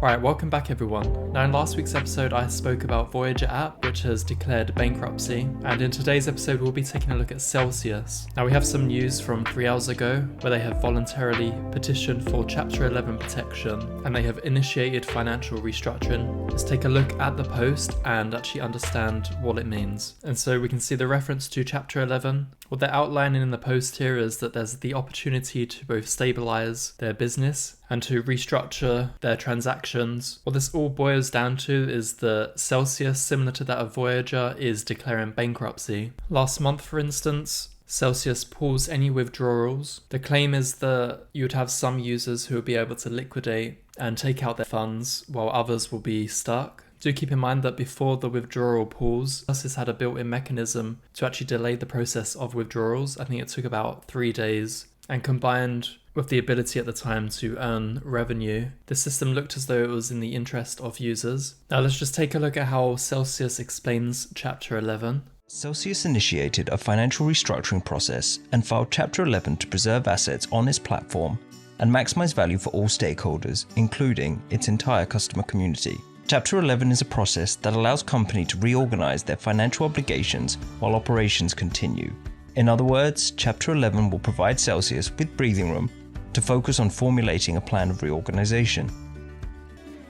Alright, welcome back everyone. Now in last week's episode I spoke about Voyager app, which has declared bankruptcy, and in today's episode we'll be taking a look at Celsius. Now we have some news from 3 hours ago where they have voluntarily petitioned for Chapter 11 protection and they have initiated financial restructuring. Let's take a look at the post and actually understand what it means. And so we can see the reference to Chapter 11. What they're outlining in the post here is that there's the opportunity to both stabilize their business and to restructure their transactions. What this all boils down to is that Celsius, similar to that of Voyager, is declaring bankruptcy. Last month, for instance, Celsius paused any withdrawals. The claim is that you would have some users who will be able to liquidate and take out their funds while others will be stuck. Do keep in mind that before the withdrawal pause, Celsius had a built-in mechanism to actually delay the process of withdrawals. I think it took about 3 days, and combined with the ability at the time to earn revenue, the system looked as though it was in the interest of users. Now let's just take a look at how Celsius explains Chapter 11. Celsius initiated a financial restructuring process and filed Chapter 11 to preserve assets on its platform and maximize value for all stakeholders, including its entire customer community. Chapter 11 is a process that allows companies to reorganize their financial obligations while operations continue. In other words, Chapter 11 will provide Celsius with breathing room to focus on formulating a plan of reorganization.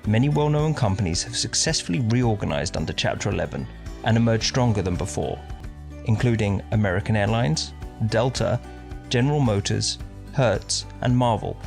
Many well-known companies have successfully reorganized under Chapter 11 and emerged stronger than before, including American Airlines, Delta, General Motors, Hertz, and Marvel.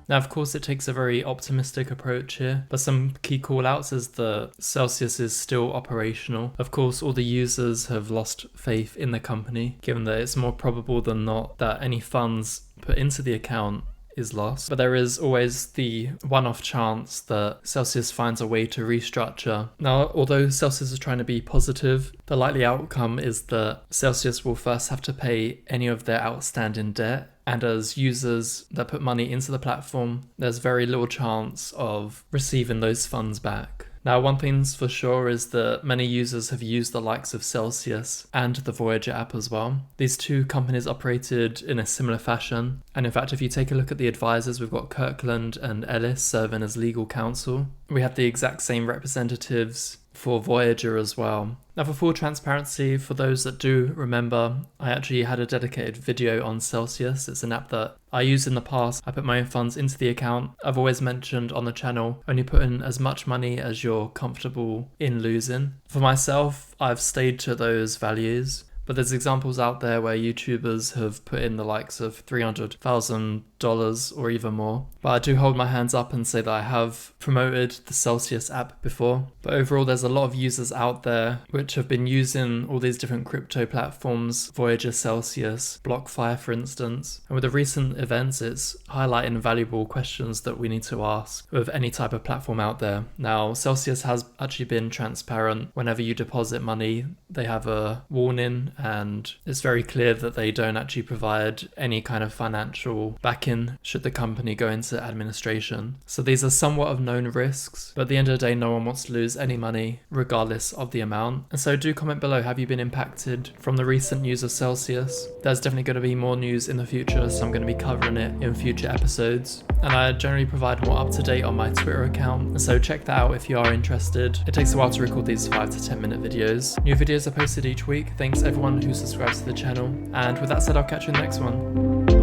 Now, of course, it takes a very optimistic approach here, but some key call-outs is that Celsius is still operational. Of course, all the users have lost faith in the company, given that it's more probable than not that any funds put into the account is lost. But there is always the one-off chance that Celsius finds a way to restructure. Now, although Celsius is trying to be positive, the likely outcome is that Celsius will first have to pay any of their outstanding debt. And as users that put money into the platform, there's very little chance of receiving those funds back. Now, one thing's for sure is that many users have used the likes of Celsius and the Voyager app as well. These two companies operated in a similar fashion. And in fact, if you take a look at the advisors, we've got Kirkland and Ellis serving as legal counsel. We have the exact same representatives for Voyager as well. Now, for full transparency, for those that do remember, I actually had a dedicated video on Celsius. It's an app that I used in the past. I put my own funds into the account. I've always mentioned on the channel, only put in as much money as you're comfortable in losing. For myself, I've stayed to those values. But there's examples out there where YouTubers have put in the likes of $300,000 or even more. But I do hold my hands up and say that I have promoted the Celsius app before. But overall, there's a lot of users out there which have been using all these different crypto platforms, Voyager, Celsius, BlockFi, for instance. And with the recent events, it's highlighting valuable questions that we need to ask with any type of platform out there. Now, Celsius has actually been transparent. Whenever you deposit money, they have a warning, and it's very clear that they don't actually provide any kind of financial backing should the company go into administration. So these are somewhat of known risks, but at the end of the day, no one wants to lose any money regardless of the amount. And so do comment below, have you been impacted from the recent news of Celsius? There's definitely going to be more news in the future, so I'm going to be covering it in future episodes. And I generally provide more up-to-date on my Twitter account, and so check that out if you are interested. It takes a while to record these 5 to 10 minute videos. New videos are posted each week. Thanks everyone who subscribes to the channel, and with that said, I'll catch you in the next one.